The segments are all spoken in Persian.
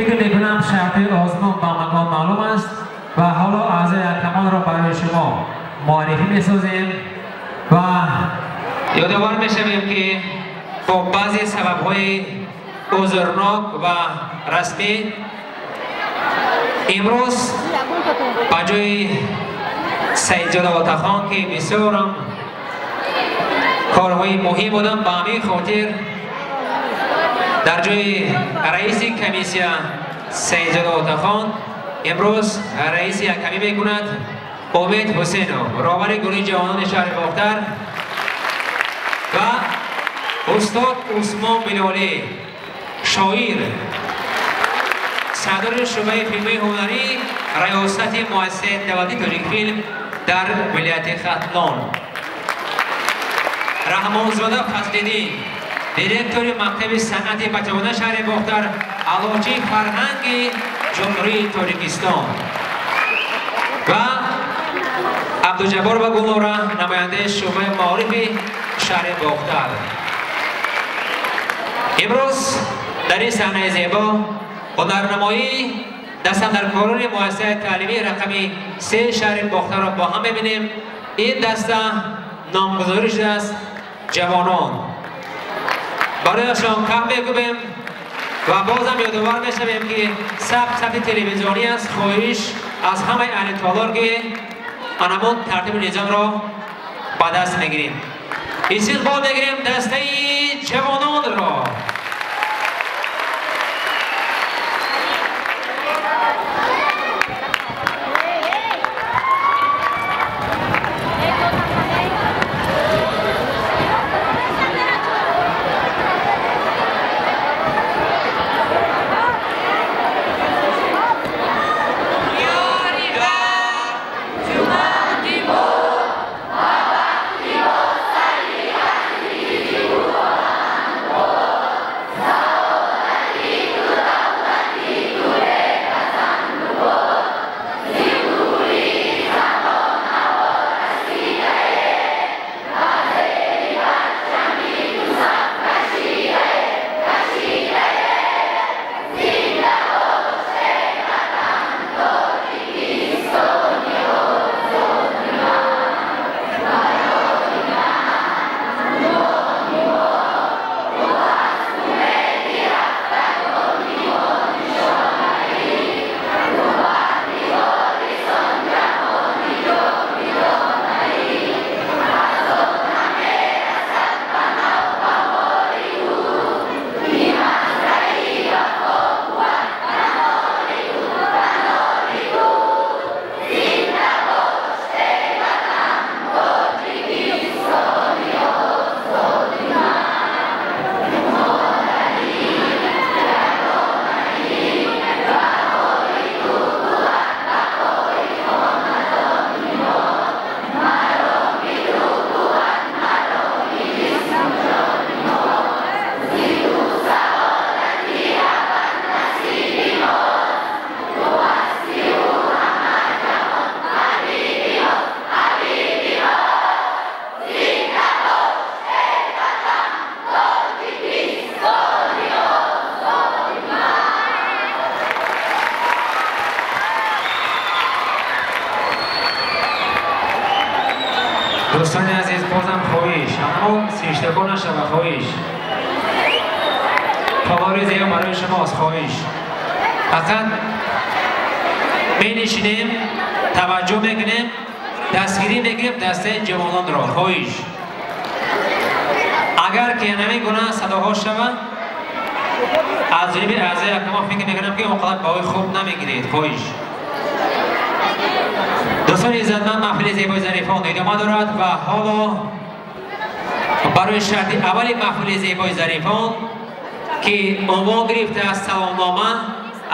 فکر میکنم شرط آزمون با مکان معلوم است و حالا اعضای کمان را برای شما معرفی میسازیم و یادآور میشویم که با بعضی سبب‌های عذرناک و رسمی امروز با جای سید جلال خان که بسیار کارهای مهم بودن با همین خاطر در جای رئیس کمیسیون سید جلال خان امروز رئیس یکمی میکند امید حسینو راهبر گروه جوانان شهر باختر و استاد عثمان بلالی شاعر صدر شعبه فیلم هنری ریاست مؤسسه دولتی تاجیک فیلم در ولایت ختلان، رحمانزاده فضل‌دین دیرکتور مکتب صنعت بچگانه شهر باختر علاجی فرهنگ جمهوری تاجیکستان و عبدالجبار و گلنوره نماینده شعبه معارف شهر باختر. امروز در این صحنه زیبا هنرنمایی دستاندرکاران مؤسسه تعلیمی رقمی 3 شهر باختر را با هم ببینیم. این دسته نامگذاری شده است جوانان، برایشان کم بگویم و بازم یادآور میشویم که ثبت تلویزیونی است. خواهش از همه اهل تالار که آنمون ترتیب نظام را با دست میگیریم. استقبال میگیریم دسته جوانان را. دوستان عزیز بازم خواهش اما سیشتکو نشود خواهش تالار زیبا برای شماست. خواهش فقط بنشینیم توجه میکنیم دستگیری میگیریم دسته جوانان را. خواهش اگر که نمیگونه صداها شود از جانب اعضای کمان فکر میکنم که اونقدر باوی خوب نمیگیرید. خواهش دوستان عزتمند محفل زیبای ظریفان ادامه دارد و حالا برای شرط اول محفل زیبای ظریفان که عنوان گرفته از سلامنامه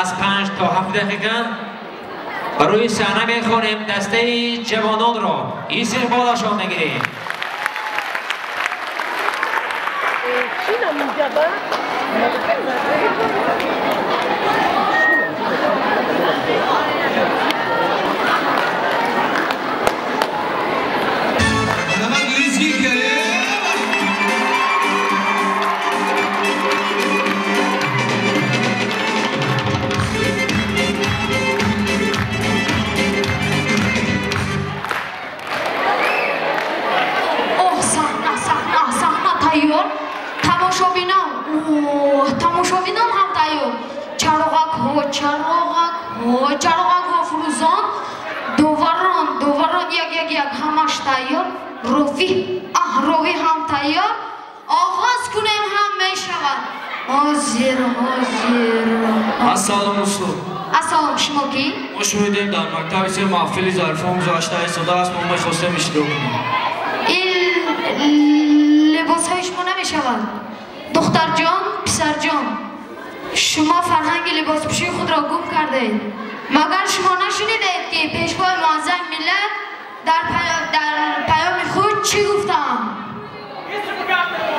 از 5 تا 7 دقیقه روی صحنه میخوانیم دسته جوانان را استقبالشان میگیریم. چراغک فروزان دوران یک همش تیار روی هم تیار آغاز کنیم هم می شود حاضر السلام استاد. السلام شما کی؟ ما شنیدیم در مکتب سه محفلی ظریفان گذاشته صدا است ما می‌خواستیم اشتراک کنیم. این لباس های شما نمی شود دختر جان پسر جان شما فرهنگ لباس پوشی خود را گم کرده اید مگر شما نشنیدید که پیشوای معظم ملت در پیام خود چی گفتم؟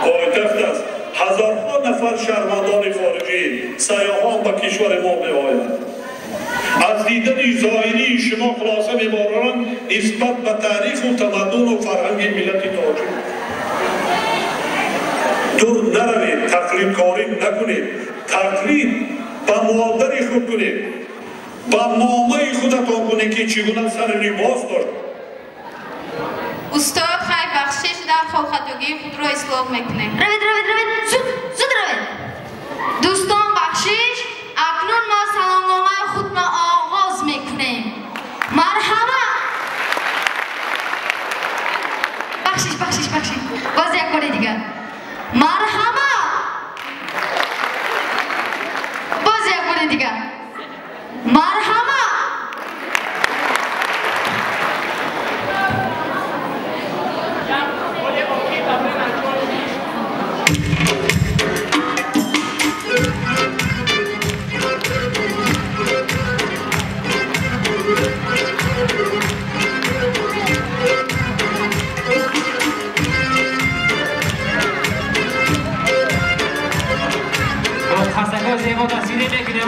پایتخت است هزارها نفر شهروندان خارجی سیاحان به کشور ما می‌آیند از دیدن ظاهری شما خلاصه می‌برند نسبت به تاریخ و تمدن و فرهنگ ملت تاجیک دور نروید تقلید کاری نکنید تقلید به مادر خود کنید به مامای خودتان کنید که چگونه سر لباس داشت استاد خیلی بخشش در خواهدگی خود را اصلاح میکنه. روید زود روید دوستان بخشش اکنون ما سلامنامه خود را آغاز میکنیم مرحبا بخشش باز یک بار دیگر مرحبا باز یک بار دیگر مرحبا خستگاه زیبا تصویری میکنیم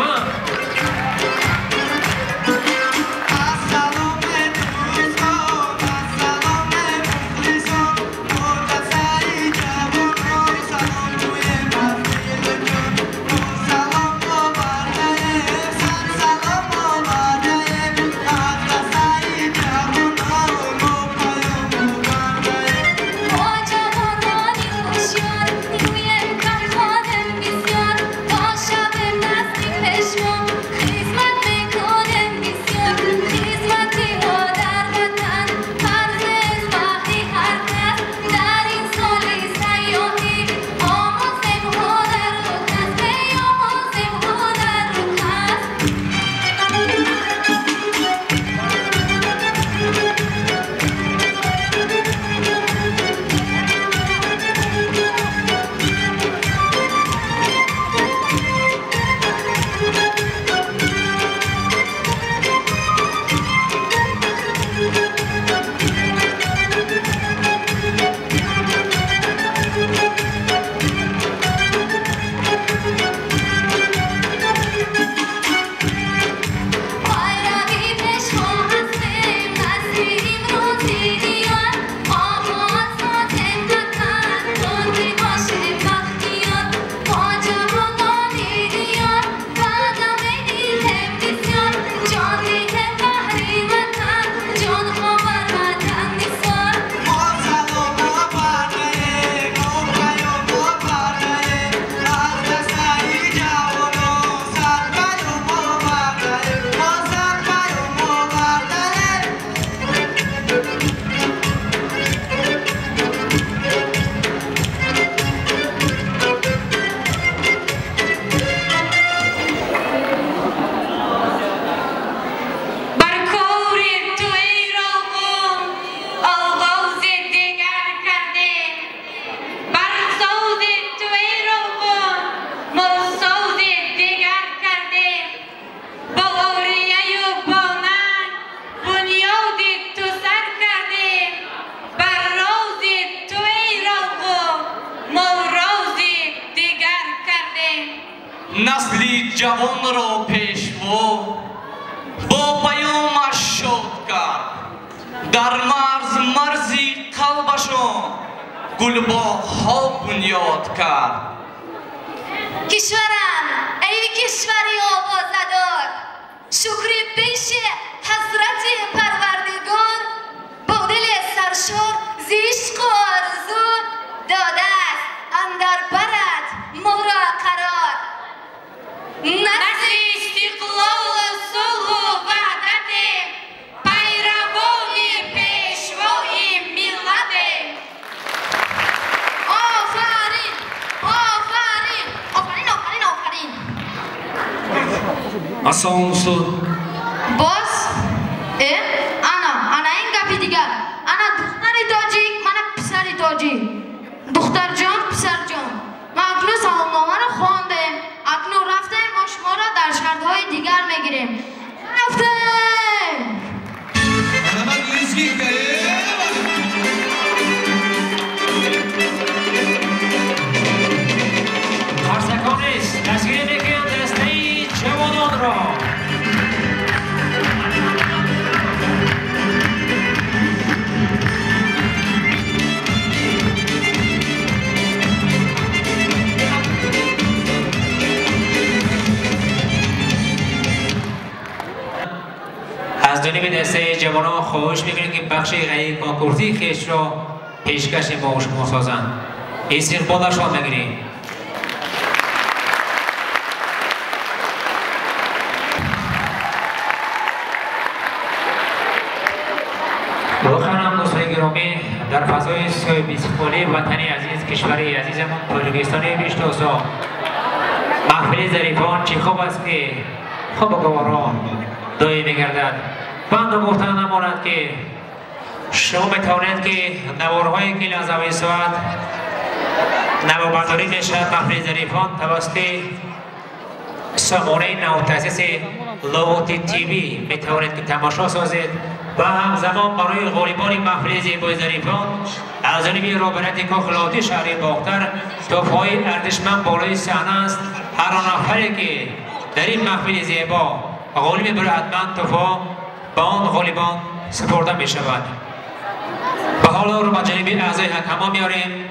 نسلی جوان را پیشوا با پیامش شاد کرد در مرزی قلبشان گلباغ‌ها بنیاد کرد کشورم ای کشوری آوازدار شکری پیش حضرت پروردگار با دل سرشار زیشق و آرزو داده است اندر برد ما را قرار نسل سانسون باز انا این گپی دیگر انا دختری تاجیک من پسری تاجیک دختر جان پسر جان ما اکنون سلامنامه رو خواندیم اکنون رفتیم ما شما را در شرطهای دیگر میگیریم رفتیم خرسکانش تشکیل میکنم دسته جوانان را از جانب دسته جوانان خواهش میکنیم که بخش غیر کنکورسی خیش را پیشکش ما و شما سازند استقبالشان میگیریم بخوانم دوستان گرامی در فضای بیسپولی وطنی عزیز کشوری عزیزمون تاجیکستان بیشتوسا محفل ظریفان چه خوب است که خوب گواران دایی میگردد بند و گفتن نماند که شما میتوانید که نوارهایی که لحظه ساعت نوابرداری میشد محفل ظریفان توسط سامانه نوتاسیس لوتی تیوی میتوانید که تماشا سازید و همزمان برای غالیبان محفل زیبای ظریفان از جانب رابطه کاخلاتی شهر باختر توفهای ارزشمند بالای صحنه است. هر نفری که در این محفل زیبا غالب برای حتما توفا به آن غالیبان سپرده می شود. به حال رو با جانب اعضای حکما میاریم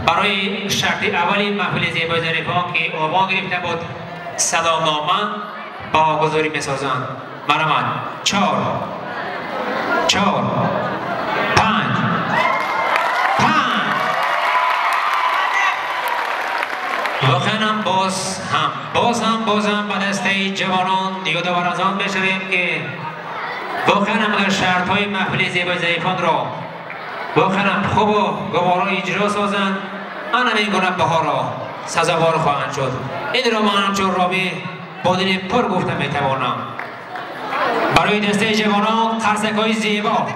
برای شرط اولی محفل زیبای ظریفان که آبان گرفته بود سلامنامه با گذاری می سازند. مرحمت 4 5 بخنم باز هم به دسته جوانان دیگه دوباره از آن بشویم که بخنم اگر شرط های محفل زیبای ظریفان را بخنم خوب و گوارا اجرا سازند انا میگونم بها را سزاوار خواهند شد. این را من همچون رابی با دل پر گفته میتوانم برای دسته جوانان خرسک های زیبا